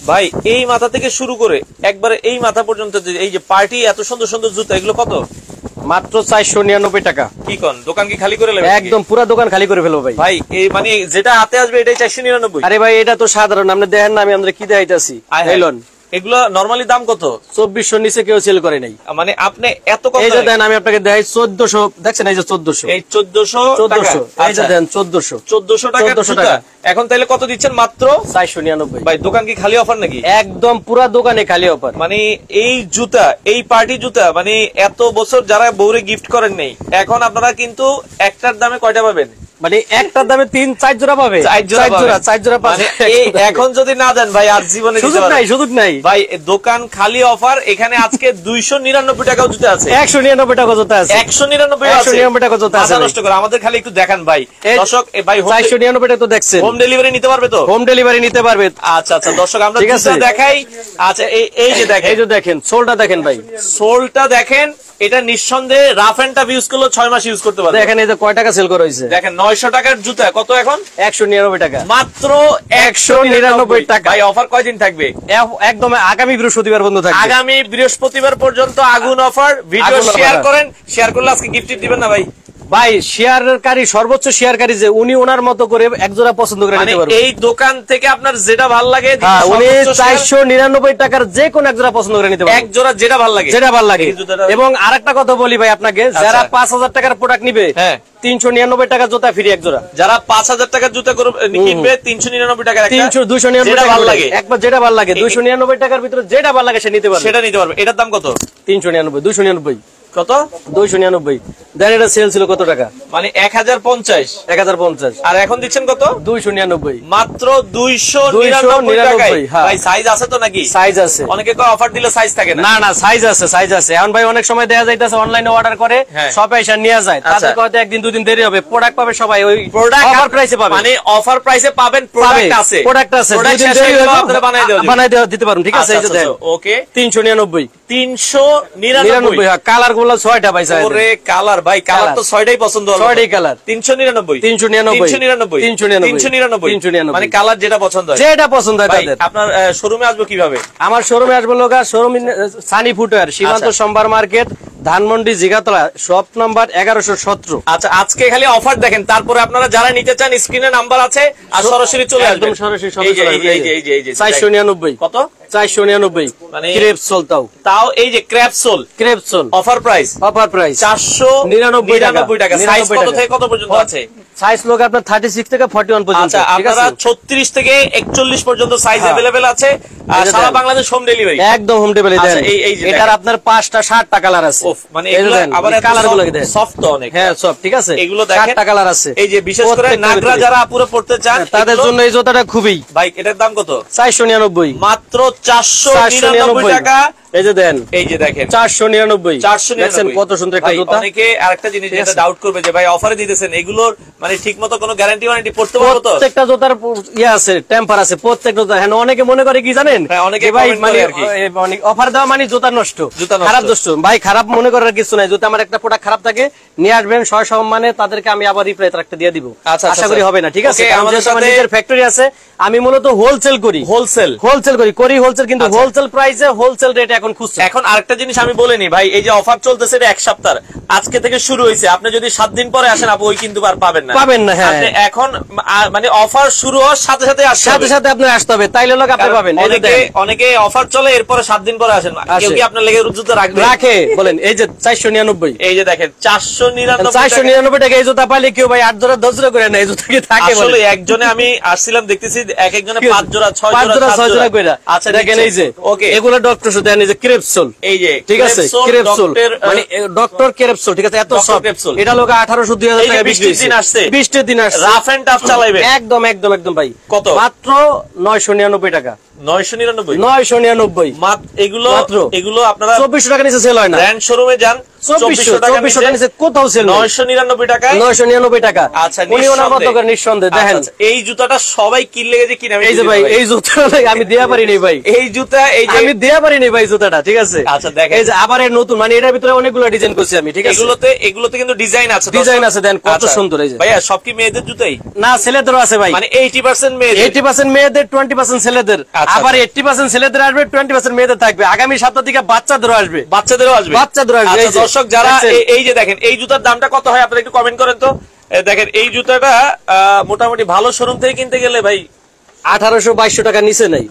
ভাই এই মাথা থেকে শুরু করে একবারে এই মাথা পর্যন্ত এই যে পার্টি এত সুন্দর সুন্দর জুতা, এগুলো কত? মাত্র 499 টাকা। কি কোন দোকান কি খালি করে নেবে? একদম পুরো দোকান খালি করে ফেলবো ভাই। ভাই এই মানে যেটা হাতে আসবে এটাই 499? আরে ভাই এটা তো সাধারণ, আপনি দেখেন না আমি আমরা কি দেখাইতাছি। হেলন এগুলো নরমালি দাম কত? 2400 নিচে কেউ সেল করে নাই। মানে আপনি এত কম? এই যে দেন আমি আপনাকে দেখাই 1400, দেখছেন এই যে 1400, এই 1400 টাকা। এই যে দেন 1400 টাকা। এখন তাহলে কত দিচ্ছেন? মাত্র 499। ভাই দোকান কি খালি অফার নাকি? একদম পুরো দোকানে খালি অফার। মানে এই জুতা, এই পার্টি জুতা, মানে এত বছর যারা বউরে গিফট করেন নাই, এখন আপনারা কিন্তু একটার দামে কয়টা পাবেন? মানে একটার দামে 3-4 জোড়া পাবে। 4 জোড়া পাবে। এখন যদি না দেন ভাই আর জীবনে সুযোগ নাই ভাই। দোকান খালি অফার। এখানে আজকে 299 টাকাও জুতা আছে, 199 টাকা জুতা আছে, 199 টাকা জুতা আছে। নষ্ট করে আমাদের খালি একটু দেখান ভাই দর্শক। ভাই 499 টাকা তো দেখছেন। হোম ডেলিভারি নিতে পারবে তো? হোম ডেলিভারি নিতে পারবে। আচ্ছা আচ্ছা দর্শক আমরা জুতা দেখাই। আচ্ছা এই যে দেখেন, এই যে দেখেন সোলটা দেখেন ভাই, সোলটা দেখেন। এটা নিঃসন্দেহে রাফ এন্ড টাফ ইউজ করলে 6 মাস ইউজ করতে পারবে। দেখেন এই যে কয় টাকা সেল করা হয়েছে। দেখেন 900 টাকার জুতা কত এখন? 199 টাকা। মাত্র 199 টাকা। ভাই অফার কয়দিন থাকবে? একদম আগামী বৃহস্পতিবার পর্যন্ত থাকবে। আগামী বৃহস্পতিবার পর্যন্ত আগুন অফার। ভিডিও শেয়ার করেন, শেয়ার করলে আজকে গিফট দিবেন না ভাই? ভাই শেয়ারকারী, সর্বোচ্চ শেয়ারকারী যে উনি ওনার মতো করে এক জোড়া পছন্দ করে নিতে পারবেন। এই দোকান থেকে আপনার যেটা ভালো লাগে উনি 499 টাকার যে কোন এক জোড়া পছন্দ করে নিতে পারবেন। এক জোড়া যেটা ভালো লাগে, যেটা ভালো লাগে। এবং আরেকটা কথা বলি ভাই আপনাকে, যারা 5000 টাকার প্রোডাক্ট নিবে 399 টাকা জুতা ফ্রি এক জোড়া। যারা 5000 টাকার জুতা কিনবে 399 টাকার একটা, 299 টাকা ভালো লাগে। একবার যেটা ভালো লাগে 299 টাকার ভিতরে যেটা ভালো লাগে সে নিতে পারবে, সেটা নিতে পারবে। এটার দাম কত? 399, 299। কত? 299। দেন এটা সেল ছিল কত টাকা? মানে 1050। আর এখন দিচ্ছেন কত? 299। মাত্র 299 টাকায়। ভাই সাইজ আছে তো নাকি? সাইজ আছে। অনেকে কয় অফার দিলে সাইজ থাকে না। না না সাইজ আছে, সাইজ আছে। এখন ভাই অনেক সময় দেখা যাইতাছে অনলাইনে অর্ডার করে শপে এসে নিয়ে যায়, তাদের হয়তো একদিন দুদিন দেরি হবে। প্রোডাক্ট পাবে সবাই ওই প্রোডাক্ট অফার প্রাইসে পাবে। মানে অফার প্রাইসে পাবেন, প্রোডাক্ট আছে, প্রোডাক্ট আছে। দুদিন দেরি হলে আপনারা বানাই দিতে পারবেন। ঠিক আছে এই যে দেন। ওকে 399। 399। কালার গুলো 6টা ভাই। ওরে কালার ভাই, কালার তো 6টাই পছন্দ হলো। 6টাই কালার। 399। মানে কালার যেটা পছন্দ হয়, যেটা পছন্দ হয় তাদের। আপনার শোরুমে আসবো কিভাবে? আমার শোরুমে আসবো লোকা শোরুম সানি ফুটওয়্যার, সীমান্ত Shambhar market, Dhanmondi, Jigatola, shop number 1117। আচ্ছা আজকে খালি অফার দেখেন, তারপরে আপনারা যারা নিতে চান স্ক্রিনে নাম্বার আছে, আর সরাসরি চলে আসবেন। একদম সরাসরি এই যে 499। কত? 499। মানে ক্রেপসোল তাও এই যে ক্রেপসোল অফার প্রাইস 499 টাকা। সাইজ কত থেকে কত পর্যন্ত আছে? সাইজ লোক আপনার 36 থেকে 41 পর্যন্ত। আচ্ছা আপনারা 36 থেকে 41 পর্যন্ত সাইজ अवेलेबल আছে। আর সারা বাংলাদেশ হোম ডেলিভারি, একদম হোম ডেলিভারি দেন। এটার আপনার 5টা 7টা কালার আছে। মানে এগুলো আবার কালারগুলো দেখেন সফট তো অনেক। হ্যাঁ সব ঠিক আছে। এগুলো দেখেন 7টা কালার আছে। এই যে বিশেষ করে নাগরা যারা আপুরে পড়তে চান তাদের জন্য এই জুতাটা খুবই। ভাই এটার দাম কত? 499। মাত্র 499 টাকা। এই যে দেন, এই যে দেখেন 499। দেখেন কত সুন্দর একটা জুতা। অনেকে আরেকটা জিনিস যেটা ডাউট করবে যে ভাই অফারে দিতেছেন, এগুলোর মানে ঠিকমতো কোনো গ্যারান্টি ওয়ারেন্টি পড়তে পারবো তো? প্রত্যেকটা জুতার আছে, টেম্পার আছে প্রত্যেকটা জুতা। হ্যাঁ অনেকে মনে করে কি জানেন, অনেকে ভাই মানে অফার দেওয়া মানে জুতা নষ্ট, খারাপ নষ্ট। ভাই খারাপ মনে করার কিছু নাই। যদি আমার একটা প্রোডাক্ট খারাপ থাকে নিয়ে আসবেন মানে তাদেরকে আমি আবার রিপ্লাই একটা দিয়ে দিব। আশা করি হবে না। ঠিক আছে, আমাদের সাথে নিজের ফ্যাক্টরি আছে। আমি মূলত হোলসেল করি, হোলসেল কিন্তু হোলসেল প্রাইসে হোলসেল রেটে এখন খুচরা। এখন আরেকটা জিনিস আমি বলিনি ভাই, এই যে অফার চলতেছে এটা 1 সপ্তাহ আজকে থেকে শুরু হয়েছে। আপনি যদি 7 দিন পরে আসেন আপু ওই কিন্তু আর পাবেন না। হ্যাঁ এখন মানে অফার শুরু হওয়ার সাথে সাথে আপনি আসতে হবে, তাইলে লোক আপনি পাবেন। অনেকে অফার চলে এরপরে 7 দিন পরে আসেন, কেউ কি আপনার লেগে জুতা রাখে বলেন? এই যে 499। এই যে দেখেন 499 টাকা এই জুতা পাইলে কেউ ভাই 8 জোড়া 10 জোড়া করে না এই জুতা কি থাকে? আসলে একজনে আমি আসছিলাম দেখতেছি এক একজনে 5 জোড়া 6 জোড়া 7 জোড়া করে। আচ্ছা দেখেন এই যে ওকে এগুলো ডক্টর শুধু এই যে ক্রেপসোল, এই যে ঠিক আছে ক্রেপসোল মানে ডক্টর ক্রেপসোল। ঠিক আছে এত সফট এটা লোক 1800 2000 টাকা বিক্রি হচ্ছে। 20 দিন আসছে রাফ এন্ড টাফ চালাইবে একদম ভাই। কত? মাত্র 999 টাকা। 999 এগুলো আপনারা 2400 টাকা নিচে সেল হয় না। ব্র্যান্ড শোরুমে যান 2400 নিচে কোথাও সেল 999 টাকায় 999 টাকা। আচ্ছা উনি ওনার মতো করে নিঃসন্দেহে দেখেন এই জুতাটা সবাই কিনলে যে কিনা এই যে ভাই এই জুতাটা আমি দেয়া পারিনি ভাই, এই জুতা এই যে আমি দেয়া পারিনি ভাই জুতাটা, ঠিক আছে। আচ্ছা দেখেন এই যে আবার এর নতুন মানে এটার ভিতরে অনেকগুলো ডিজাইন করছি আমি, ঠিক আছে। এগুলোতে কিন্তু ডিজাইন আছে, ডিজাইন আছে, দেন কত সুন্দর। এই যে ভাইয়া সব কি মেয়েদের জুতাই না ছেলেদেরও আছে ভাই, মানে 80% মেয়েদের 80% মেয়েদের 20% ছেলেদের, আবার 80% ছেলেদের আসবে 20% মেয়েদের থাকবে। আগামী সপ্তাহ থেকে বাচ্চাদেরও আসবে। দর্শক যারা এই যে দেখেন এই জুতার দামটা কত হয় আপনারা একটু কমেন্ট করেন তো। দেখেন এই জুতাটা মোটামুটি ভালো শোরুম থেকে কিনতে গেলে ভাই 1800-2200 টাকা নিচে নাই,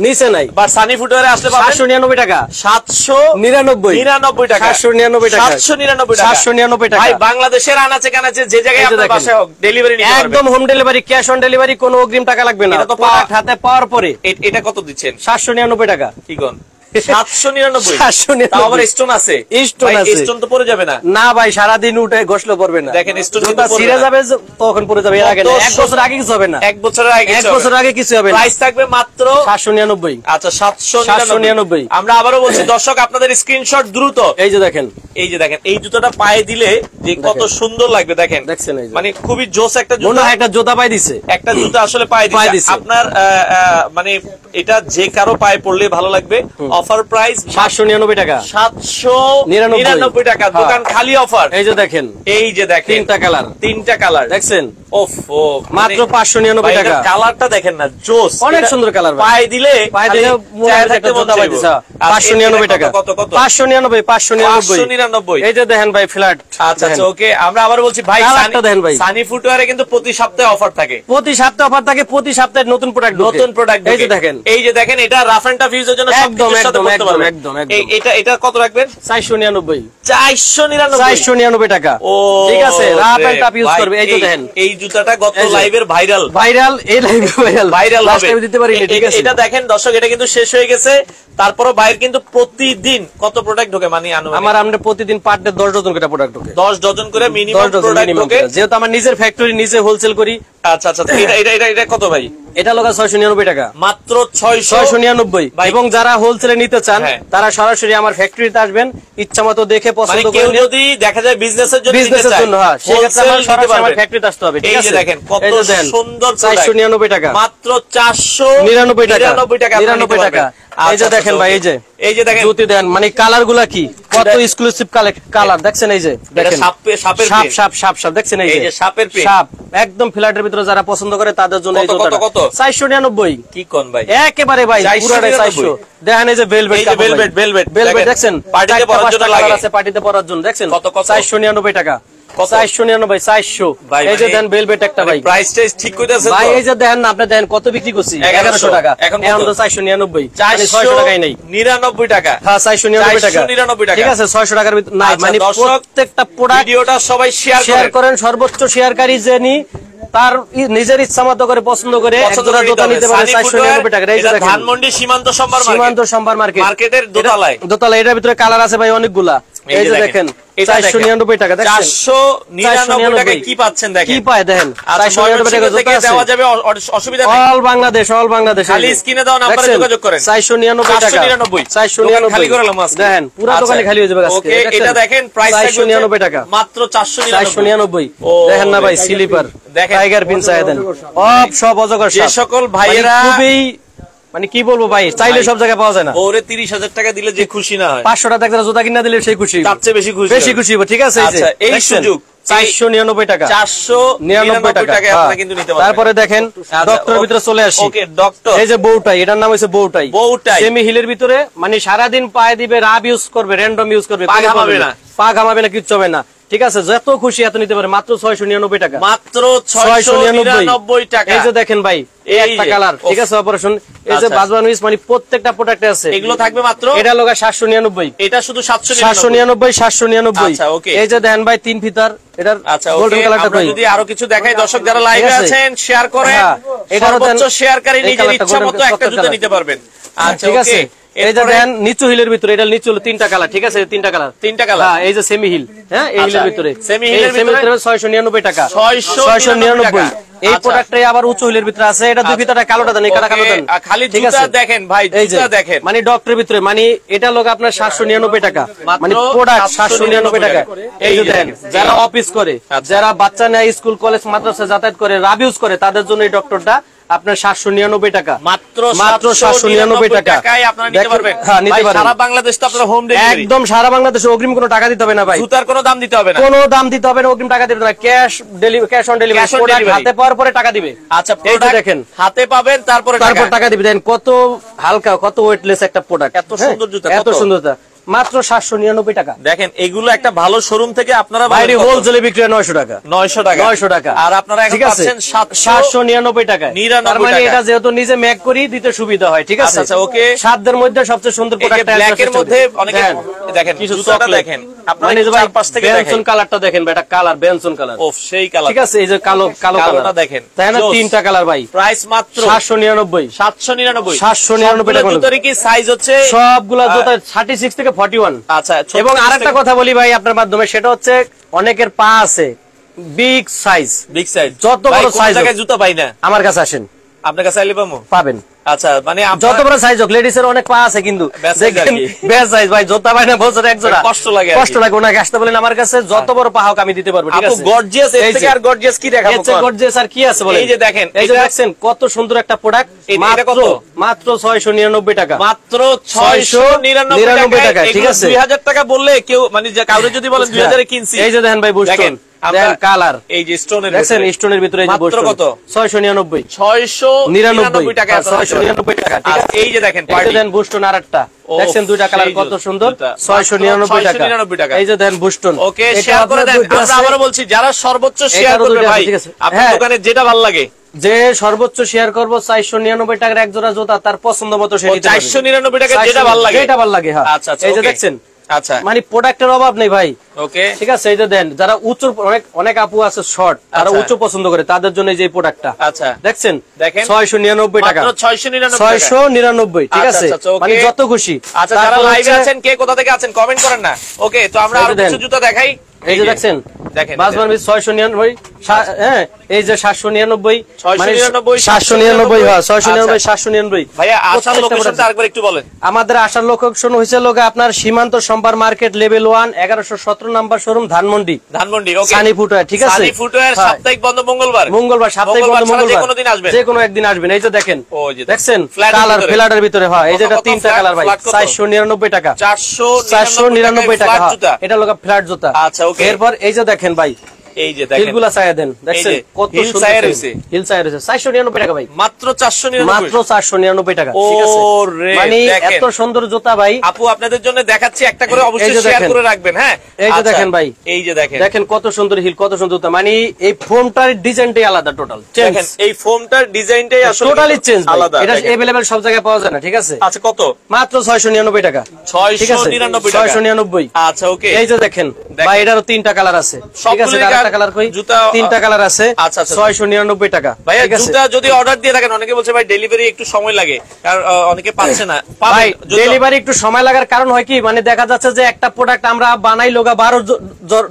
নিচে নাই। বাট সানি ফুটওয়্যারে আসলে 799 টাকা, 799 টাকা, 799 টাকা, 799 টাকা। ভাই বাংলাদেশের আনাচে কানাচে যে জায়গায় আপনার বাসায় হোক ডেলিভারি নিতে পারবেন, একদম home delivery, cash on delivery, কোনো অগ্রিম টাকা লাগবে না। এটা তো হাতে পাওয়ার পরে। এটা কত দিচ্ছেন? 799 টাকা। কি কোন 799? তাও আবার স্টোন আছে, স্টোন তো পড়ে যাবে না? না ভাই সারাদিন উঠে ঘষলে পড়বে না। দেখেন স্টোন ছিঁড়ে যাবে তখন পড়ে যাবে, এর আগে না। 1 বছর আগে কিছু হবে না, 1 বছরের আগে কিছু হবে না। প্রাইস থাকবে মাত্র 799। আচ্ছা 799। আমরা আবারও বলছি দর্শক আপনাদের স্ক্রিনশট দ্রুত। এই যে দেখেন, এই যে দেখেন এই জুতাটা পায়ে দিলে যে কত সুন্দর লাগবে দেখেন, মানে খুবই জোস একটা জুতা। একটা জুতা পায়ে দিছে, একটা জুতা আসলে পায়ে দিছে আপনার, মানে এটা যে কারো পায়ে পড়লে ভালো লাগবে। অফার প্রাইস 799 টাকা, 799 টাকা, দোকান খালি অফার। এই যে দেখেন, এই যে দেখেন তিনটা কালার দেখছেন, মাত্র 599 টাকা। কালারটা দেখেন না, জোস, অনেক সুন্দর কালার। পায়ে দিলে 599 টাকা, কত 599। এই যে দেখেন ভাই ফ্ল্যাট। আচ্ছা ওকে, আমরা আবার বলছি ভাই সানি ফুটওয়্যারে কিন্তু প্রতি সপ্তাহে অফার থাকে, প্রতি সপ্তাহে নতুন প্রোডাক্ট। এই যে দেখেন, এটা রাফ এন্ড টাফ ইউজের জন্য একদম এটা কত রাখবেন? 499 টাকা। ঠিক আছে, রাফ এন্ড টাফ ইউজ করবে। এই যে দেখেন এই জুতাটা গত লাইভের ভাইরাল, এই লাইভে ভাইরাল হবে, দিতে পারিনি, ঠিক আছে। এটা দেখেন দর্শক, এটা কিন্তু শেষ হয়ে গেছে, তারপরও বাইরে কিন্তু প্রতিদিন কত প্রোডাক্ট ঢোকে, মানে আমরা প্রতিদিন পার ডে 10 ডজন করে প্রোডাক্ট ঢোকে, 10 ডজন করে মিনিমাম প্রোডাক্ট ঢোকে, যেহেতু আমার নিজের ফ্যাক্টরি, নিজে হোলসেল করি। আচ্ছা এটা কত ভাই? এটা লগা 699 টাকা, মাত্র 699। এবং যারা হোলসেলে নিতে চান তারা সরাসরি আমার ফ্যাক্টরিতে আসবেন, ইচ্ছা মতো দেখে পছন্দ করে। যদি দেখা যায় বিজনেসের জন্য সেক্ষেত্রে আমার ফ্যাক্টরিতে আসতে হবে, ঠিক আছে। দেখেন কত সুন্দর, 499 টাকা, মাত্র 499 টাকা, 99 টাকা। এই যে দেখেন ভাই, এই যে দেখেন জুতি দেন, মানে কালার গুলা কি কত এক্সক্লুসিভ কালার দেখছেন। এই যে দেখেন সাপ দেখছেন, এই যে সাপ একদম ফ্ল্যাটের ভিতরে যারা পছন্দ করে তাদের জন্য এই জুতাটা 499। কি কোন ভাই, একেবারে ভাই পুরোটাই 400। দেখেন এই যে ভেলভেট দেখছেন, পার্টিতে পরার জন্য আছে, পার্টিতে পরার জন্য দেখছেন কত 499 টাকা, 499 এই যে দেন ভেলভেট একটা ভাই, প্রাইসটা ঠিক কইতাছেন ভাই। এই যে দেখেন না, আপনি দেখেন কত বিক্রি করছি, 1100 টাকা, এখন তো 499, 600 টাকাই নাই, 99 টাকা। হ্যাঁ 499 টাকা, ঠিক আছে। 600 টাকার ভিতর না, মানে প্রত্যেকটা প্রোডাক্ট ভিডিওটা সবাই শেয়ার করেন, সর্বোচ্চ শেয়ারকারী যিনি তার নিজের ইচ্ছা মতো করে পছন্দ করে জুতা নিতে পারে 499 টাকা। এই যে দেখেন ধানমন্ডি সীমান্ত সম্ভার মার্কেটের দোতলা, এটার ভিতরে কালার আছে ভাই অনেকগুলা। এই যে দেখেন 499 টাকা, 499 টাকায় কি পাচ্ছেন দেখেন, কি পায় দেখেন। 499 টাকা জুতা দেওয়া যাবে, অসুবিধা নেই, অল বাংলাদেশ খালি স্ক্রিনে দাও নাম্বারে যোগাযোগ করেন। 499 টাকা, 499 খালি করলাম আজকে, দেখেন পুরো দোকানে খালি হয়ে যাবে আজকে। ওকে, এটা দেখেন প্রাইস 499 টাকা, মাত্র 499। দেখেন না ভাই স্লিপার, টাইগার পিন চাই দেন, সব অজগর সাপ। যে সকল ভাইয়েরা খুবই মানে কি বলবো ভাই, চাইলে সব জায়গায় পাওয়া যায় না। ওরে 30,000 টাকা দিলে যে খুশি না হয়, 500 টাকা জুতা কিনা দিলে সেই খুশি, তার চেয়ে বেশি খুশি হবে, ঠিক আছে। আচ্ছা এই সুযোগ 499 টাকা, 499 টাকা আপনারা কিন্তু নিতে পারবেন। তারপরে দেখেন ডক্টরের ভিতরে চলে আসি। ওকে ডক্টর, এই যে বউটাই, এটার নাম হইছে বউটাই। সেমি হিলের ভিতরে, মানে সারা দিন পায়ে দিবে, রাব ইউজ করবে, র্যান্ডম ইউজ করবে, পা ঘামাবে না, কিচ্ছু হবে না, ঠিক আছে। যত খুশি এত নিতে পারে, মাত্র 699 টাকা, মাত্র 699 টাকা। এই যে দেখেন ভাই একটা কালার, ঠিক আছে। অপারেশন এই যে বাজবান উইস, মানে প্রত্যেকটা প্রোডাক্টে আছে, এগুলো থাকবে মাত্র, এটা লগা 799, এটা শুধু 799। আচ্ছা ওকে, এই যে দেখেন ভাই 3 ফিতার, এটার গোল্ডেন কালারটা কই। যদি আরো কিছু দেখাই দর্শক যারা লাইভে আছেন শেয়ার করেন, সর্বোচ্চ শেয়ারকারী নিজের ইচ্ছামতো একটা জুতা নিতে পারবেন। আচ্ছা ঠিক আছে। এই যে দেখেন নিচু হিলের ভিতরে, এটা নিচু হলো 3টা কালার, ঠিক আছে? 3টা কালার। হ্যাঁ, এই যে সেমি হিল, হ্যাঁ, এই হিলের ভিতরে, সেমি হিলের ভিতরে 699 টাকা, 699। এই প্রোডাক্টটাই আবার উঁচু হিলের ভিতরে আছে। এটা দুই ভিতরটা কালোটা দেন, এই কালো দেন, খালি জুতা দেখেন ভাই, জুতা দেখেন, মানে ডক্টরের ভিতরে, মানে এটা লোক আপনার 799 টাকা, মানে প্রোডাক্ট 799 টাকা। এই যে দেন, যারা অফিস করে, যারা বাচ্চা নেয় স্কুল কলেজ মাদ্রাসা যাতায়াত করে, রাবিউজ করে, তাদের জন্য এই ডক্টরটা আপনার 799 টাকা, মাত্র 799 টাকায় আপনারা নিতে পারবেন। হ্যাঁ, নিতে পারবেন। সারা বাংলাদেশ তো আপনারা হোম ডেলিভারি, একদম সারা বাংলাদেশে। অগ্রিম কোনো টাকা দিতে হবে না ভাই, জুতার কোনো দাম দিতে হবে না, কোনো দাম দিতে হবে না, অগ্রিম টাকা দিতে হবে না, ক্যাশ অন ডেলিভারি। প্রোডাক্ট হাতে পাওয়ার পরে টাকা দিবে। আচ্ছা, প্রোডাক্ট দেখেন হাতে পাবেন, তারপর টাকা দিবে। দেন কত হালকা, কত ওয়েটলেস একটা প্রোডাক্ট, এত সুন্দর জুতা, এত সুন্দর জুতা, মাত্র 799 টাকা। দেখেন এগুলো একটা ভালো শোরুম থেকে আপনারা বাইরে হোলসেলে বিক্রি হয় 900 টাকা, 900 টাকা, আর আপনারা এখন পাচ্ছেন 799 টাকায়। তার মানে এটা যেহেতু নিজে মেক করি দিতে সুবিধা হয়, ঠিক আছে? আচ্ছা, ওকে। সাতদের মধ্যে সবচেয়ে সুন্দর প্রোডাক্ট, ব্ল্যাকের মধ্যে অনেকে দেখেন, জুতাটা দেখেন আপনারা, চারপাশ থেকে দেখেন, বেনসন কালারটা দেখেন ভাই, এটা কালার বেনসন কালার, ওফ সেই কালার, ঠিক আছে? এই যে কালো কালারটা দেখেন, তাই না? 3টা কালার ভাই, প্রাইস মাত্র 799 799 জুতার কি সাইজ হচ্ছে? সবগুলা জুতা 36 থেকে 41। আচ্ছা, এবং আরেকটা কথা বলি ভাই আপনার মাধ্যমে, সেটা হচ্ছে অনেকের পা আছে বিগ সাইজ, যত বড় সাইজ জুতা পাই না, আমার কাছে আসেন, আপনার কাছে আইলে পাবেন। আচ্ছা, মানে যত বড় সাইজ হোক, লেডিস এর অনেক পা আছে, কিন্তু বেস্ট সাইজ ভাই, জুতা পাই না বছরে এক জোড়া, কষ্ট লাগে। ওনাকে আসতে বলেন আমার কাছে, যত বড় পা হোক আমি দিতে পারবো, ঠিক আছে? গর্জিয়াস, এর থেকে আর গর্জিয়াস কি দেখাবো? গর্জিয়াস আর কি আছে বলেন? এই যে দেখেন, এই যে দেখছেন কত সুন্দর একটা প্রোডাক্ট, মাত্র 699 টাকা, মাত্র 699 টাকা, ঠিক আছে? 2000 টাকা বললে কেউ, মানে কাউরে যদি বলেন 2000 এ কিনছি, এই যে দেখেন ভাই, বুঝছেন কালার, এই যে স্টোনের, দেখছেন স্টোনের ভিতরে, এই যে মাত্র কত? 699 টাকা, 699 টাকা, ঠিক আছে? এই যে দেখেন, দেন বুস্টন আরেকটা, দেখছেন দুইটা কালার কত সুন্দর, 699 টাকা। এই যে দেন বুস্টন, ওকে, শেয়ার করে দেন। আমরা আবারো বলছি, যারা সর্বোচ্চ শেয়ার করবে ভাই, আপনার দোকানে যেটা ভালো লাগে, যে সর্বোচ্চ শেয়ার করবো, 499 টাকার এক জোড়া জুতা, তার পছন্দ মতো সে 499 টাকা যেটা ভালো লাগে, হ্যাঁ। আচ্ছা, এই যে দেখছেন, আচ্ছা, মানে প্রোডাক্টের অভাব নেই ভাই, ওকে, ঠিক আছে? এই যে দেন, যারা উঁচু, অনেক আপু আছে শর্ট, তারা উঁচু পছন্দ করে, তাদের জন্য যে প্রোডাক্টটা, আচ্ছা দেখছেন, 699 টাকা, 699, ঠিক আছে? মানে যত খুশি। আচ্ছা, যারা লাইভে আছেন, কে কোথা থেকে আছেন কমেন্ট করেন না, ওকে? তো আমরা আরো কিছু জুতা দেখাই। এই যে দেখছেন, বাসমান 699, হ্যাঁ, এই যে 799, 799 ভাইয়া, আসার লোকেশনটা আরেকবার একটু বলেন। আমাদের আসার লোকেশন হইছে আপনার Shimanto Shambhar market, level 1, 1117 number showroom, Dhanmondi, okay, Sunny footwear, ঠিক আছে? সানি ফুটওয়্যার সাপ্তাহিক বন্ধ মঙ্গলবার, সাপ্তাহিক বন্ধ মঙ্গলবার, যে কোনো দিন আসবেন, যে কোনো একদিন আসবেন। এই যে দেখেন, দেখছেন কালার, ফ্ল্যাটের ভিতরে, হয় এই যে এটা 3টা কালার ভাই, 499 টাকা, 499 টাকা, এটা ফ্ল্যাট জুতা। আচ্ছা, ওকে। এরপর এই যে দেখেন ভাই, এই যে দেখেন হিলগুলা ছায়া দেন, দেখছেন কত সুন্দর হিল ছায়া রয়েছে, 499 টাকা ভাই, মাত্র 499 টাকা, ঠিক আছে? মানে এত সুন্দর জুতা ভাই, আপু আপনাদের জন্য দেখাচ্ছি, একটা করে অবশ্যই শেয়ার করে রাখবেন, হ্যাঁ? এই যে দেখেন ভাই, এই যে দেখেন কত সুন্দর হিল, কত সুন্দর জুতা, মানে এই ফোমটার ডিজাইনটাই আলাদা, টোটাল দেখেন, এই ফোমটার ডিজাইনটাই আসলে টোটালি চেঞ্জ, আলাদা। এটা अवेलेबल সব জায়গায় পাওয়া যায় না, ঠিক আছে? আচ্ছা, কত? মাত্র 699 টাকা, 699। আচ্ছা, ওকে। এই যে দেখেন ভাই, এটারও 3টা কালার আছে, ঠিক আছে? কালার কই, জুতা 3টা কালার আছে। আচ্ছা, 699 টাকা ভাইয়া। জুতা যদি অর্ডার দিয়ে থাকেন, অনেকে বলছে ভাই ডেলিভারি একটু সময় লাগে, আর অনেকে পাচ্ছে না। ভাই ডেলিভারি একটু সময় লাগার কারণ হয় কি, মানে দেখা যাচ্ছে যে একটা প্রোডাক্ট আমরা বানাই লোগা 12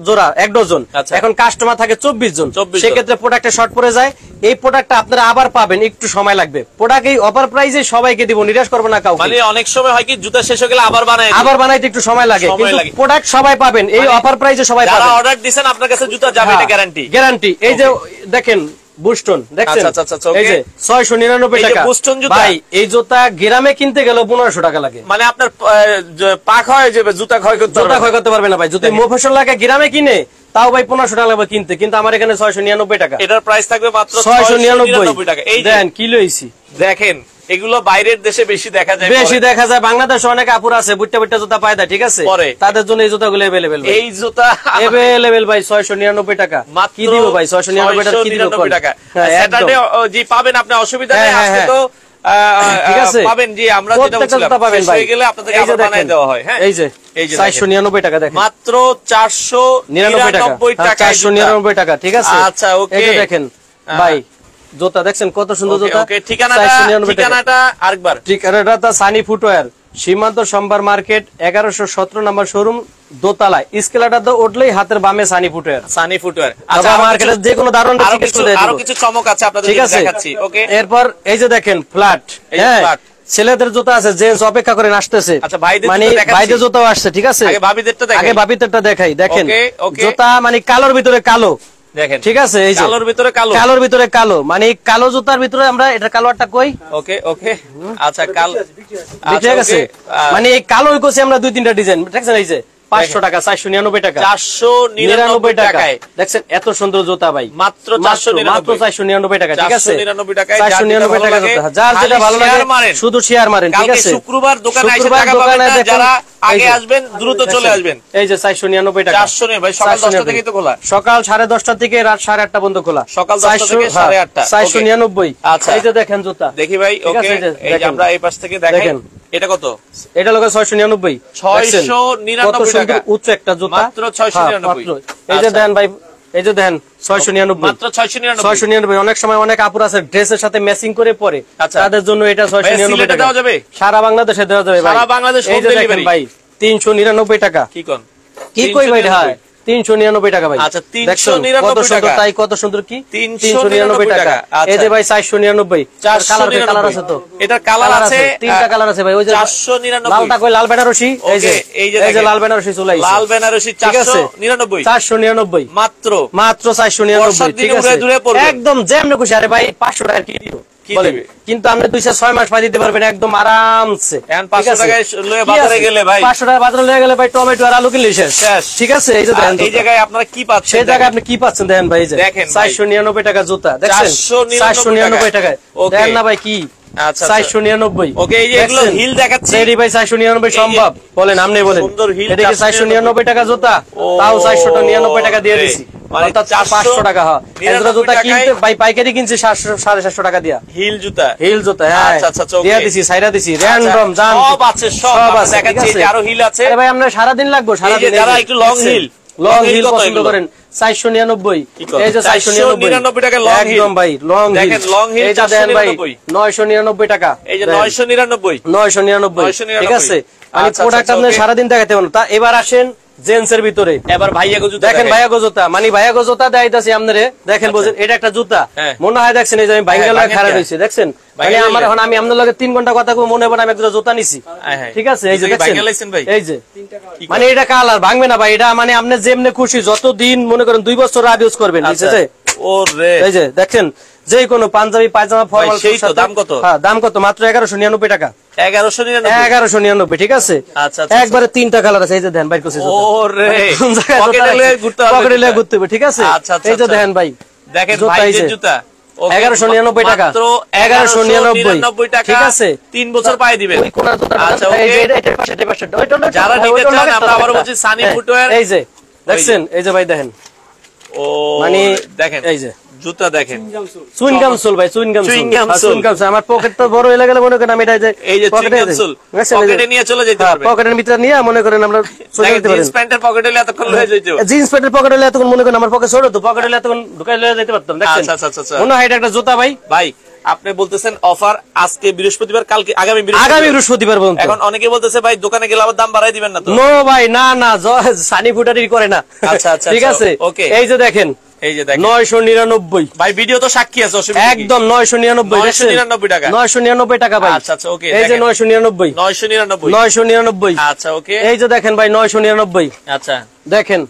জোড়া, 1 ডজন, এখন কাস্টমার থাকে 24 জন, সেক্ষেত্রে প্রোডাক্টে শর্ট পড়ে যায়। এই প্রোডাক্টটা আপনারা আবার পাবেন, একটু সময় লাগবে। প্রোডাক্ট এই অফার প্রাইসে সবাইকে দিব, নিরাশ করব না কাউকে। মানে অনেক সময় হয় কি, জুতা শেষ হয়ে গেলে আবার বানাইতে একটু সময় লাগে, কিন্তু প্রোডাক্ট সবাই পাবেন এই অফার প্রাইসে, সবাই পাবেন। যারা অর্ডার দিবেন আপনার কাছে জুতা যাবে, এটা গ্যারান্টি। এই যে দেখেন বুস্টন, দেখছেন, এই যে 699 টাকা ভাই। এই জুতা গ্রামে কিনতে গেলে 1500 টাকা লাগে, মানে আপনার পাক হয় যে জুতা ক্ষয় করতে পারবে না ভাই। যদি মোফেশন লাগে গ্রামে কিনে, তাও ভাই 1500 টাকা লাগবে কিনতে, কিন্তু আমার এখানে 699 টাকা, এটার প্রাইস থাকবে মাত্র 699 টাকা। এই দেন কি লইছি, দেখেন এগুলো বাইরের দেশে বেশি দেখা যায়, বাংলাদেশে অনেক আপুর আছে বুট্টা জুতা পায় না, ঠিক আছে? তাদের জন্য এই জুতাগুলো अवेलेबल, এই জুতা अवेलेबल ভাই 699 টাকা। কি দিব ভাই, 699 টাকা কি দিব টাকা? স্যাটারডে জি পাবেন আপনি, অসুবিধা নেই। আজকে তো ঠিক আছে পাবেন জি, আমরা যেটা বলছিলাম শেষ হয়ে গেলে আপনাদেরকে আবার বানাই দেওয়া হয়, হ্যাঁ? এই যে 499 টাকা, দেখেন মাত্র 499 টাকা, 499 টাকা, ঠিক আছে? আচ্ছা, ওকে। এই যে দেখেন ভাই জুতা, দেখছেন কত সুন্দর জুতা। ঠিকানাটা আরেকবার, ঠিকানাটা সানি ফুটওয়্যার, সীমান্ত সম্ভার মার্কেট 1117 নম্বর শোরুম, দোতলা, স্কেলারটা উঠলেই হাতের বামে সানি ফুটওয়্যার। সানি ফুটওয়্যার। আচ্ছা, মার্কেটের যে কোনো দারুণ আরো কিছু চমক আছে আপনাদের দেখাচ্ছি। ওকে, এরপর এই যে দেখেন ফ্ল্যাট, হ্যাঁ ছেলেদের জুতা আছে, জেন্টস অপেক্ষা করে আসতেছে। আচ্ছা, ভাইদের মানে ভাইদের জুতাও আসছে, ঠিক আছে। আগে ভাবিদেরটা দেখাই, দেখেন জুতা মানে কালোর ভিতরে কালো, দেখেন ঠিক আছে। এই যে কালোর ভিতরে কালো, কালোর ভিতরে কালো, মানে কালো জুতার ভিতরে আমরা এটা কালোটা কই। ওকে ওকে, আচ্ছা কালো ঠিক আছে, মানে এই কালোই কইছি আমরা 2-3টা ডিজাইন, দেখছেন। এই যে 500 টাকা, 499 টাকা, 499 টাকায় দেখছেন এত সুন্দর জুতা ভাই, মাত্র 499 টাকা, ঠিক আছে। 499 টাকায় 499 টাকা জুতা, যার যেটা ভালো লাগে শুধু শেয়ার মারেন, ঠিক আছে। শুক্রবার দোকানে এসে টাকা পাবেন না, যারা আগে আসবেন দ্রুত চলে আসবেন। এই যে 499 টাকা, 400 ভাই, সকাল 10টা থেকে তো খোলা, সকাল 10:30 থেকে রাত 8:30 পর্যন্ত খোলা, সকাল 10টা থেকে 8:30। 499। আচ্ছা, এই যে দেখেন জুতা, দেখি ভাই। ওকে, এই যে আমরা এই পাশ থেকে দেখেন, এটা কত? এটা লোকে 699, 699 টাকা, উচ্চ একটা জুতা, মাত্র 699। এই যে দেন ভাই, এই যে দেন 699, মাত্র 699। অনেক সময় অনেক আপুর আছে ড্রেসের সাথে ম্যাচিং করে পরে, তাদের জন্য এটা 699 টাকা দেওয়া যাবে, সারা বাংলাদেশে দেওয়া যাবে ভাই, সারা বাংলাদেশ হোম ডেলিভারি ভাই। 399 টাকা, কি কোন কি কই ভাই, হ্যাঁ 399 টাকা ভাই। আচ্ছা, 399 টাকা, তাই কত সুন্দর, কি 399 টাকা। এই যে ভাই 499, কালার আছে তো, এটার কালার আছে, 3টা কালার আছে ভাই। ওই যে 499, লালটা কই, লাল বেনারসি, এই যে লাল বেনারসি চলে আইছে, লাল বেনারসি 499, 499 মাত্র 499, ঠিক আছে। একদম যেমন খুশি। আরে ভাই 500 টাকা কি দিব বলেন, কিন্তু আপনি 2-6 মাস পাই দিতে পারবেন একদম আরামসে। 500 টাকায় লয়ে বাজারে গেলে ভাই, 500 টাকা বাজারে লয়ে গেলে ভাই টমেটো আর আলু কিনলে শেষ, ঠিক আছে। এই যে দেখেন, এই জায়গায় আপনারা কি পাচ্ছেন, সেই জায়গায় আপনি কি পাচ্ছেন দেখেন ভাই। এই যে 499 টাকা জুতা, দেখছেন 499 টাকায় দেখেন না ভাই, কি 499। ওকে, এই যে এগুলো হিল দেখাচ্ছি, এই ভাই 499 সম্ভব বলেন, আপনি বলেন। এটা কি 499 টাকা জুতা, তাও 499 টাকা দিয়ে দিছি, মানে 500 টাকা। হ্যাঁ, এই জুতা কিনতে ভাই পাইকারি কিনছি 750 টাকা দিয়া, হিল জুতা, হ্যাঁ দিয়া দিছি, সাইরা দিছি, র‍্যান্ডম জান সব আছে, সব দেখাচ্ছি। আরো হিল আছে, আরে ভাই আমরা সারা দিন লাগবো, সারা দিন। যারা একটু লং হিল পছন্দ করেন 499, এই যে 499 টাকা লং হিল, একদম ভাই লং হিল, দেখেন লং হিল 499, 999 টাকা, এই যে 999, ঠিক আছে। মানে প্রোডাক্ট আপনি সারা দিন দেখাতে পারেন। তা এবার আসেন জেন্টস এর ভিতরে, এবার ভাইয়া জুতা দেখেন, ভাইয়া জুতা, মানে ভাইয়া জুতা দেখাইতাছি আপনারে, দেখেন বুঝেন, এটা একটা জুতা মনে হয়, দেখছেন এই যে আমি বাইঙ্গা লাগা খারাপ হইছে, দেখছেন। মানে আমার এখন আমি আপনাদের লগে 3 ঘন্টা কথা কই, মনে পড়ে আমি একটা জুতা নিছি, ঠিক আছে। এই যে দেখছেন, এই যে মানে এটা কালার ভাঙবে না ভাই, এটা মানে আপনি যেমনে খুশি যত দিন মনে করেন 2 বছর রাব ইউজ করবেন, ঠিক আছে। ওরে এই যে দেখেন, যে কোনো পাঞ্জাবি পায়জামা ফরমাল, সেই তো দাম কত? হ্যাঁ দাম কত, মাত্র 1199 টাকা, 1199, ঠিক আছে। একবারে 3টা কালার আছে, এই যে দেন ভাই কইছে ওরে পকেটে লয়ে ঘুরতে হবে, ঠিক আছে। এই যে দেখেন ভাই, দেখেন ভাইয়ের জুতা 1199 টাকা, মাত্র 1199 টাকা, ঠিক আছে। 3 বছর পাই দিবেন। আচ্ছা, ওকে, যারা নিতে চান আমরা আবার বলছি সানি ফুটওয়্যার, এই যে দেখছেন, এই যে ভাই দেখেন, ও মানে দেখেন এই যে জুতা দেখেন, চুইংগাম সোল ভাই, চুইংগাম সোল। আমার পকেট তো বড় হয়ে গেলে মনে করেন আমি এটা যে এই যে চুইংগাম সোল পকেটে নিয়ে চলে যেতে পারবে, পকেটের ভিতরে নিয়ে মনে করেন আমরা চলে যেতে পারি। জিন্স প্যান্টের পকেটে হলে এতক্ষণ লয়ে যাইতো, জিন্স প্যান্টের পকেটে হলে এতক্ষণ মনে করেন আমার পকেট ছোট তো, পকেটে হলে এতক্ষণ ঢুকাই লয়ে যেতে পারতাম, দেখছেন। আচ্ছা, মনে হয় এটা একটা জুতা ভাই। ভাই আপনি বলতেছেন অফার আজকে বৃহস্পতিবার, কালকে আগামী বৃহস্পতিবার পর্যন্ত। এখন অনেকে বলতেছে ভাই দোকানে গেলে আবার দাম বাড়াই দিবেন না তো? নো ভাই, না সানি ফুটারি করে না। আচ্ছা, ঠিক আছে, ওকে। এই যে দেখেন, এই যে দেখেন 999 ভাই, ভিডিও তো সাক্ষী আছে, অসুবিধা একদম 999 টাকা, 999 টাকা ভাই। আচ্ছা, ওকে, এই যে 999, আচ্ছা, ওকে। এই যে দেখেন ভাই 999, আচ্ছা দেখেন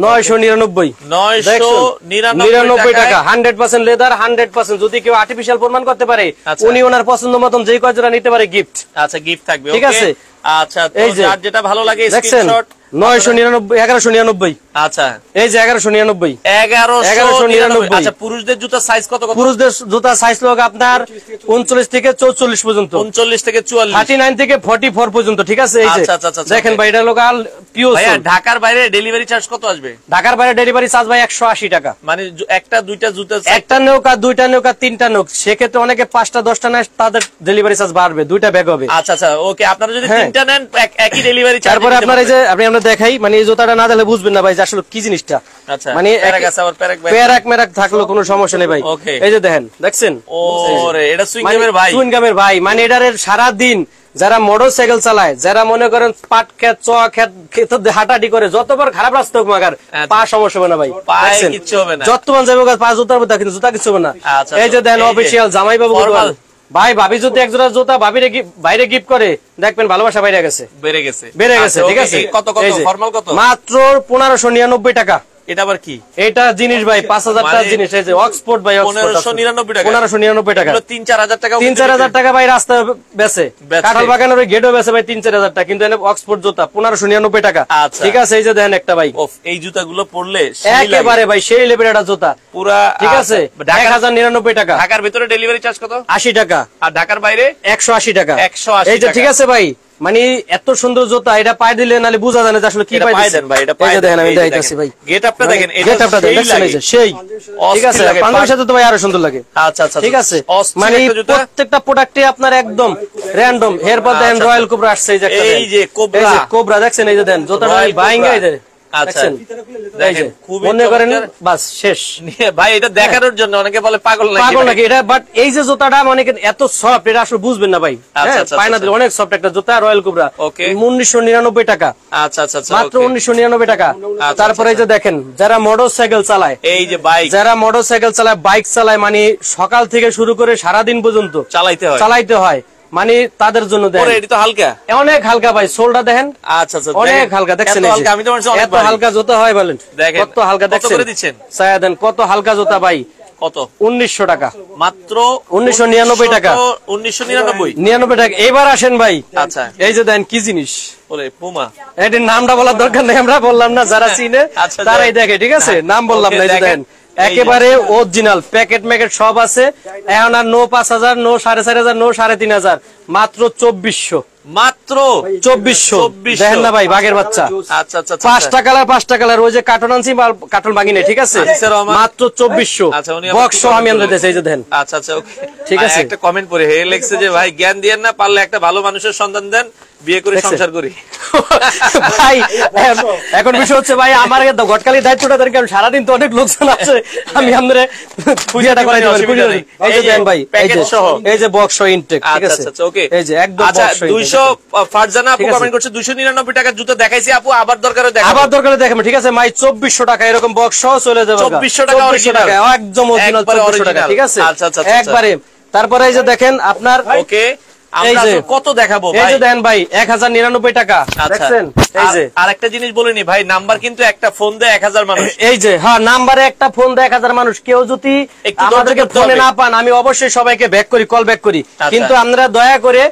999 টাকা, 100% লেদার, 100%। যদি কেউ আর্টিফিশিয়াল প্রমাণ করতে পারে, উনি ওনার পছন্দ মতন যে কয়জোড়া নিতে পারে গিফট। আচ্ছা, গিফট থাকবে, ঠিক আছে। আচ্ছা, তো যার যেটা ভালো লাগে স্ক্রিনশট 1199। আচ্ছা, এই যে 1199, 1199। আচ্ছা, পুরুষদের জুতা সাইজ কত? পুরুষদের জুতা সাইজ লোক আপনার 39 থেকে 44 পর্যন্ত, 39 থেকে 44, 39 থেকে 44 পর্যন্ত, ঠিক আছে। এই যে দেখেন ভাই, এটা লোকাল পিওর। ভাই ঢাকার বাইরে ডেলিভারি চার্জ কত আসবে? ঢাকার বাইরে ডেলিভারি চার্জ ভাই 180 টাকা। মানে একটা দুইটা জুতা, একটা নৌকা, দুইটা নৌকা, তিনটা নৌক, সেক্ষেত্রে অনেকে 5টা 10টা নেয়, তাদের ডেলিভারি চার্জ বাড়বে, 2টা ব্যাগ হবে। আচ্ছা, ওকে। আপনারা যদি 3টা নেন একই ডেলিভারি চার্জ। তারপরে আপনার এই যে আমরা দেখাই, মানে এই জুতাটা না দিলে বুঝবেন না ভাই যে আসলে কি জিনিসটা। আচ্ছা, মানে প্যারাক মেরাক থাকলো কোনো সমস্যা নেই ভাই। এই যে দেখেন, দেখছেন, ওরে এটা সুইংগামের ভাই, সুইংগামের ভাই। মানে এটার সারা দিন যারা মোটরসাইকেল চালায়, যারা মনে করেন পাট খেত চ খেত হাঁটাহাঁটি করে, যতবার খারাপ রাস্তা হোক মাগার পা সমস্যা হবে না ভাই, যতবার যাবে পা জুতার মধ্যে, কিন্তু জুতা কিছু হবে না। এই যে দেন অফিসিয়াল জামাই বাবু ভাই, ভাবি যদি এক জোড়া জুতা ভাবিরে বাইরে গিফট করে, দেখবেন ভালোবাসা বেড়ে গেছে। ঠিক আছে, মাত্র 1599 টাকা। এটা আবার কি? এটা জিনিস ভাই 5000 টাকা জিনিস, এই যে অক্সফোর্ড ভাই 1599 টাকা। 1599 টাকা, 3-4000 টাকা, 3-4000 টাকা ভাই রাস্তা বেচে, কাঁঠাল বাগানের ওই গেটও বেচে ভাই 3-4000 টাকা, কিন্তু এনে অক্সফোর্ড জুতা 1599 টাকা। ঠিক আছে, এই যে দেখেন একটা ভাই, এই জুতাগুলো পরলে একেবারে ভাই সেই লেভেলের একটা জুতা পুরা। ঠিক আছে, 1099 টাকা। ঢাকার ভিতরে ডেলিভারি চার্জ কত? 80 টাকা। আর ঢাকার বাইরে 180 টাকা। 180 এই যে ঠিক আছে ভাই, মানে এত সুন্দর জুতা, এটা পায়ে দিলে নালে বোঝা যায় না যে আসলে কি পায়ে দেন ভাই। এটা পায়ে দেখেন, আমি দেখাইতাছি ভাই, গেটআপটা দেখেন, গেটআপটা দেখেন, সেই ঠিক আছে। পাঞ্জাবির সাথে তো ভাই আরো সুন্দর লাগে। আচ্ছা, ঠিক আছে, মানে প্রত্যেকটা প্রোডাক্টে আপনার একদম র্যান্ডম। এরপর দেখেন রয়্যাল কোবরা আসছে, এই যে এই যে কোবরা দেখছেন, এই যে দেন জুতাটা ভাঙাই দেয়। মনে করেন বাস শেষ ভাই। এটা দেখানোর জন্য অনেকে বলে পাগল নাকি এটা, বাট এই যে জুতাটা অনেকে এত সফট, এটা আসলে বুঝবেন না ভাই। পায়না দিলে অনেক সফট একটা জুতা, রয়্যাল কোবরা 1999 টাকা। আচ্ছা, মাত্র 1999 টাকা। তারপরে এই যে দেখেন, যারা মোটরসাইকেল চালায়, এই যে বাইক, যারা মোটরসাইকেল চালায়, বাইক চালায়, মানে সকাল থেকে শুরু করে সারাদিন পর্যন্ত চালাইতে হয়, মানে তাদের জন্য হালকা, অনেক হালকা ভাই। সোলটা দেখেন, অনেক হালকা, দেখছেন এত হালকা জুতা হয় বলেন, কত হালকা দেখছেন, ছায়া দেন কত হালকা জুতা ভাই। কত? 1900 টাকা। মাত্র 1999 টাকা। 1999 টাকা। এবার আসেন ভাই, আচ্ছা এই যে দেন কি জিনিস, পুমা। এটির নামটা বলার দরকার নেই, আমরা বললাম না, যারা চিনে তারাই দেখে। ঠিক আছে, নাম বললাম না। এই যে দেন একেবারে অরিজিনাল, প্যাকেট ম্যাকেট সব আছে। এখন আর নো 5000, নো 4500, নো 3500, মাত্র 2400। মাত্র 2400 দেখেন না ভাই, বাঘের বাচ্চা। আচ্ছা, 5টা কালার, 5টা কালার। ওই যে কার্টন আনছি, কার্টন ভাঙি নাই। ঠিক আছে, মাত্র 2400 বক্স আমি আমরা দিয়েছি। এই যে দেখেন। আচ্ছা, ঠিক আছে। একটা কমেন্ট পড়ে হে লেখছে যে ভাই জ্ঞান দিয়েন না, পারলে একটা ভালো মানুষের সন্ধান দেন, বিয়ে করে সংসার করি। ভাই এখন বিষয় হচ্ছে ভাই, আমার ঘটকালির দায়িত্বটা দেন, কারণ সারাদিন তো অনেক লোকজন আছে, আমি আপনাদের পূজাটা করাই দেব। এই যে দেন ভাই, এই যে বক্স ইনটেক। ঠিক আছে, এই যে একদম। আচ্ছা, 200 ফারজানা আপু কমেন্ট করছে 299 টাকার জুতো দেখাইছি আপু, আবার দরকারে দেখাবো, আবার দরকারে দেখাবো। ঠিক আছে, মাই 2400 টাকা এরকম বক্স সহ চলে যাবে। 2400 টাকা অরিজিনাল, একদম অরিজিনাল 2400 টাকা। ঠিক আছে, একবারে। তারপরে এই যে দেখেন আপনার, ওকে আমরা কত দেখাবো ভাই, এই যে দেন ভাই 1099 টাকা। দেখছেন, এই যে আরেকটা জিনিস বলিনি ভাই, নাম্বার কিন্তু একটা ফোন দেয় 1000 মানুষ। এই যে হ্যাঁ, নাম্বারে একটা ফোন দেয় 1000 মানুষ। কেউ যদি আমাদেরকে ফোনে না পান, আমি অবশ্যই সবাইকে ব্যাক করি, কল ব্যাক করি, কিন্তু আপনারা দয়া করে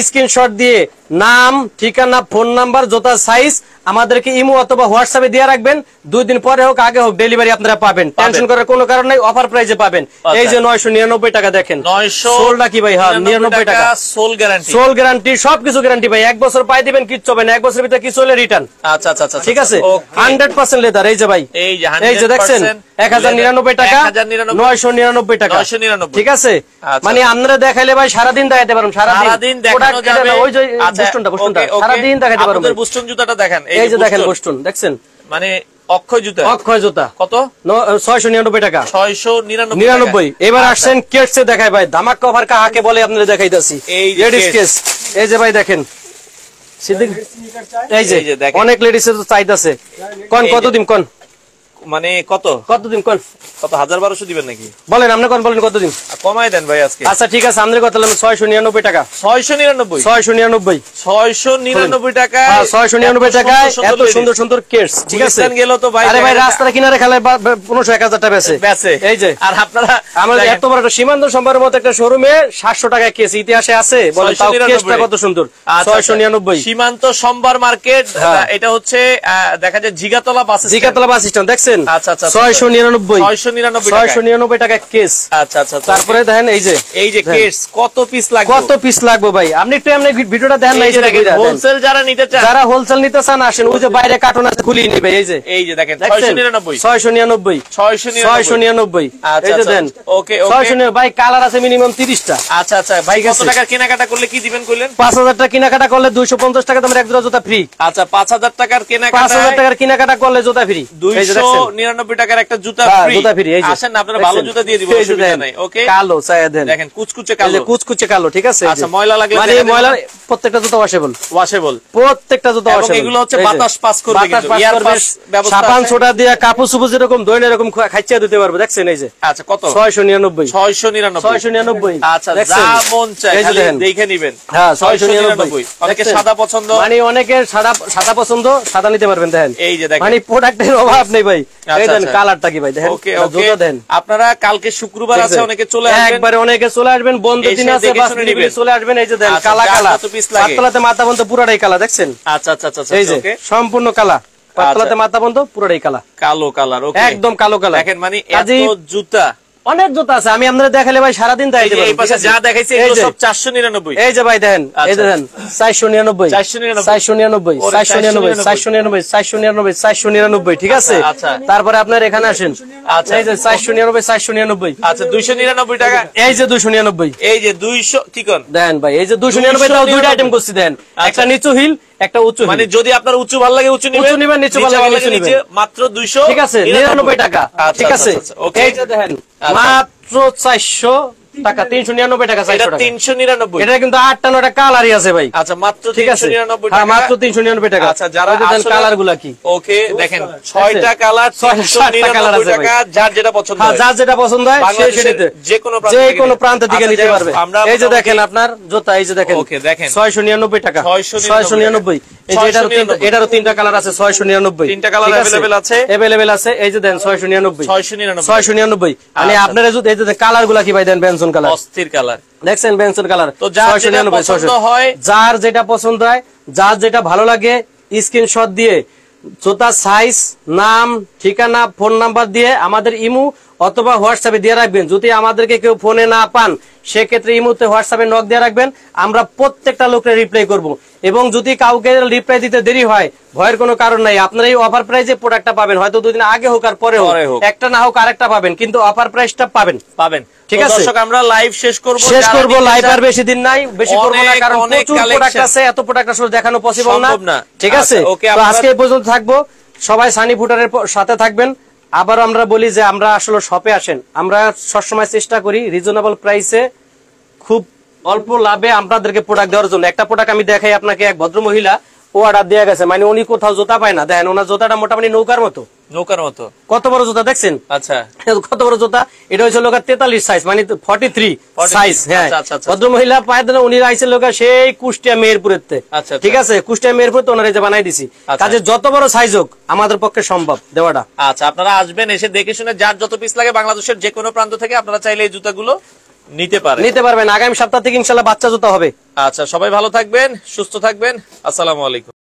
স্ক্রিনশট দিয়ে নাম, ঠিকানা, ফোন নাম্বার, জুতার সাইজ আমাদেরকে ইমো অথবা হোয়াটসঅ্যাপে দিয়ে রাখবেন। 2 দিন পরে হোক আগে হোক ডেলিভারি আপনারা পাবেন, টেনশন করার কোনো কারণ নাই, অফার প্রাইসে পাবেন। এই যে 999 টাকা দেখেন, সোলটা কি ভাই, হ্যাঁ 99 টাকা সোল গ্যারান্টি, সোল গ্যারান্টি, সবকিছু গ্যারান্টি ভাই। 1 বছর পাই দিবেন, কিচ্ছু হবে না, 1 বছরের ভিতরে কিছু হলে রিটার্ন। আচ্ছা, ঠিক আছে, 100% লেদার। এই যে ভাই, এই যে দেখছেন 1099 টাকা, 999 টাকা। ঠিক আছে, মানে আপনারা দেখাইলে ভাই সারাদিন দেখাইতে পারবেন, সারাদিন দেখানো যাবে। ওই যে বুস্টনটা সারাদিন দেখাইতে পারবেন। আপনাদের বুস্টন জুতাটা দেখেন, এই যে দেখেন বুস্টন, দেখছেন মানে অক্ষয় জুতা কত? 699 টাকা। 699। এবার আসছেন কেটসে দেখাই ভাই, ধামাকা অফার কাকে বলে আপনাদের দেখাইতাছি। লেডিস কেস, এই যে ভাই দেখেন, এই যে অনেক লেডিসের তো চাইতাছে। কোন কতদিন, কোন মানে কতদিন, কোন কত 1000-1200 দিবেন নাকি বলেন, আপনি কোন বলেন, কতদিন কমাই দেন ভাই আজকে? আচ্ছা ঠিক আছে, আমাদের কথা 699 টাকা। 699 টাকা। 699 টাকায় এত সুন্দর সুন্দর কেটস। ঠিক আছে, গেল তো ভাই, আরে ভাই রাস্তার কিনারে খেলে 1500-1000 টাকা বেচে। এই যে আর আপনারা আমাদের এত বড় একটা সীমান্ত সম্ভারের মতো একটা শোরুমে 700 টাকায় কেস ইতিহাসে আছে, বলেন তাও কেসটা কত সুন্দর। 699 সীমান্ত সম্ভার মার্কেট, এটা হচ্ছে দেখা যায় জিগাতলা বাস স্ট্যান্ড, দেখছেন। 699 টাকা কেস। আচ্ছা, তারপরে দেখেন এই যে কেস কত পিস লাগবে ভাই, আপনি একটু এমনি ভিডিওটা দেখেন না। হোলসেল যারা নিতে চান, যারা হোলসেল নিতে চান আসেন, ওই যে বাইরে কার্টন আছে খুলিয়ে নিবে। এই যে দেখেন 699। এই যে দেন, ওকে 699 ভাই, কালার আছে মিনিমাম 30টা। আচ্ছা ভাই, কত টাকার কেনাকাটা করলে কি দিবেন কইলেন? 5000 টাকা কেনাকাটা করলে 250 টাকা তোমার এক জোড়া জুতা ফ্রি। আচ্ছা, 5000 টাকার কেনাকাটা করলে জুতা ফ্রি, 299 টাকার একটা জুতা ফ্রি। আসেন আপনারা ভালো জুতা দিয়ে দিব, অসুবিধা নাই। ওকে, কালো চাই দেন, দেখেন কুচকুচে কালো, কুচকুচে কালো। ঠিক আছে, আচ্ছা ময়লা লাগলে মানে ময়লা প্রত্যেকটা জুতা ওয়াশেবল, প্রত্যেকটা জুতা ওয়াশেবল। এগুলো হচ্ছে বাতাস পাস করবে, সাবান সোডা দিয়ে কাপড় চোপড় যেরকম ধরে এরকম খাইচা দিতে পারবে। দেখছেন এই যে, আচ্ছা কত? 699, 699। আচ্ছা যা মন চায় খালি দেখে নেবেন। হ্যাঁ 699। অনেকে সাদা পছন্দ, মানে অনেকের সাদা পছন্দ, সাদা নিতে পারবেন। দেখেন এই যে দেখেন, মানে প্রোডাক্টের অভাব নেই ভাই। এই দেখেন কালারটা কি ভাই, দেখেন জুতা দেন। আপনারা কালকে শুক্রবার আছে, অনেকে চলে আসবেন, একবারে অনেকে চলে আসবেন, বন্ধ দিন আছে বাস নিবে চলে আসবেন। এই যে দেন কালা কালা, পাতলাতে মাথা বন্ধ পুরাটাই কালা। দেখছেন? আচ্ছা আচ্ছা আচ্ছা, এই যে সম্পূর্ণ কালা, পাতলাতে মাথা বন্ধ পুরাটাই কালা, কালো কালার। ওকে, একদম কালো কালার। দেখেন মানে এত জুতা, অনেক জুতা আছে, আমি আপনাদের দেখালে ভাই সারাদিন দেখাইতে পারবো। এই পাশে যা দেখাইছি এগুলো সব 499। এই যে ভাই দেখেন, এই যে দেখেন 499, 499, 499, 499, 499, 499, ঠিক আছে? তারপরে আপনার এখানে আসেন, আচ্ছা এই যে 499, 499, আচ্ছা 299 টাকা। এই যে 299, এই যে 200 কি কোন দেন ভাই, এই যে 299 টাও দুইটা আইটেম করছি। দেন একটা নিচু হিল, একটা উঁচু, মানে যদি আপনার উঁচু ভালো লাগে উঁচু নিবেন, নিচু ভালো লাগে নিচু নিবেন। মাত্র 200, ঠিক আছে, 99 টাকা, ঠিক আছে? এই যে দেখেন মাত্র 400 টাকা, 399 টাকা, 399। এটা কিন্তু 8টা 9টা কালারই আছে ভাই। আচ্ছা মাত্র 399 টাকা, মাত্র 399 টাকা। আচ্ছা যারা কালার গুলা কি, ওকে দেখেন 6টা কালার, 399 টাকা, যার যেটা পছন্দ হয়, যার যেটা পছন্দ হয় সে সেটাতে যে কোনো প্রান্ত থেকে নিতে পারবে। এই যে দেখেন আপনার জুতা, এই যে দেখেন, ওকে দেখেন 699 টাকা, 699। এই যে এটারও 3টা কালার আছে, 699, 3টা কালার अवेलेबल আছে। এই যে দেন 699, 699। মানে আপনারা যদি এই যে কালার গুলা কি ভাই দেন, বেনসন কালার, অস্থির কালার, দেখছেন বেনসন কালার। তো যার যেটা পছন্দ হয়, যার যেটা পছন্দ হয়, যার যেটা ভালো লাগে, স্ক্রিনশট দিয়ে জুতা সাইজ, নাম, ঠিকানা, ফোন নাম্বার দিয়ে আমাদের ইমো অথবা হোয়াটসঅ্যাপে দিয়ে রাখবেন। যদি আমাদেরকে কেউ ফোনে না পান, সেক্ষেত্রে ইমোতে হোয়াটসঅ্যাপে নক দিয়ে রাখবেন, আমরা প্রত্যেকটা লোকের রিপ্লাই করব। এবং যদি কাউকে রিপ্লাই দিতে দেরি হয়, ভয়ের কোনো কারণ নাই, আপনারা এই অফার প্রাইসে প্রোডাক্টটা পাবেন। হয়তো দুদিন আগে হোক আর পরে হোক, একটা না হোক আরেকটা পাবেন, কিন্তু অফার প্রাইসটা পাবেন। ঠিক আছে দর্শক, আমরা লাইভ শেষ করব, লাইভ আর বেশি দিন নাই, বেশি করব না, কারণ প্রচুর প্রোডাক্ট আছে, এত প্রোডাক্ট আসলে দেখানো পসিবল না। ঠিক আছে, তো আজকে এই পর্যন্ত থাকবো। সবাই সানি ফুটারের সাথে থাকবেন। আবার আমরা বলি যে আমরা আসলে শপে আসেন, আমরা সবসময় চেষ্টা করি রিজনেবল প্রাইসে খুব অল্প লাভে আপনাদেরকে প্রোডাক্ট দেওয়ার জন্য। একটা প্রোডাক্ট আমি দেখাই আপনাকে, এক ভদ্র মহিলা ও অর্ডার দিয়ে গেছে, মানে উনি কোথাও জুতা পায় না। দেখেন ওনার জুতাটা মোটামুটি নৌকার মতো, কত বড় জুতা দেখছেন? আচ্ছা কত বড় জুতা, এটা হচ্ছে লোক 43 সাইজ, মানে 43 সাইজ। হ্যাঁ ভদ্র মহিলা পায় দেন, উনি আইসেন লোক সেই কুষ্টিয়া মেহেরপুরের, ঠিক আছে? কুষ্টিয়া মেহেরপুর তো ওনারা যে বানাই দিছি, কাজে যত বড় সাইজ হোক আমাদের পক্ষে সম্ভব দেওয়াটা। আচ্ছা আপনারা আসবেন, এসে দেখে শুনে যার যত পিস লাগে বাংলাদেশের যে কোনো প্রান্ত থেকে আপনারা চাইলে এই জুতাগুলো নিতে পারবেন। আগামী সপ্তাহ থেকে ইনশাআল্লাহ বাচ্চা জুতা হবে। আচ্ছা সবাই ভালো থাকবেন, সুস্থ থাকবেন, আসসালামু আলাইকুম।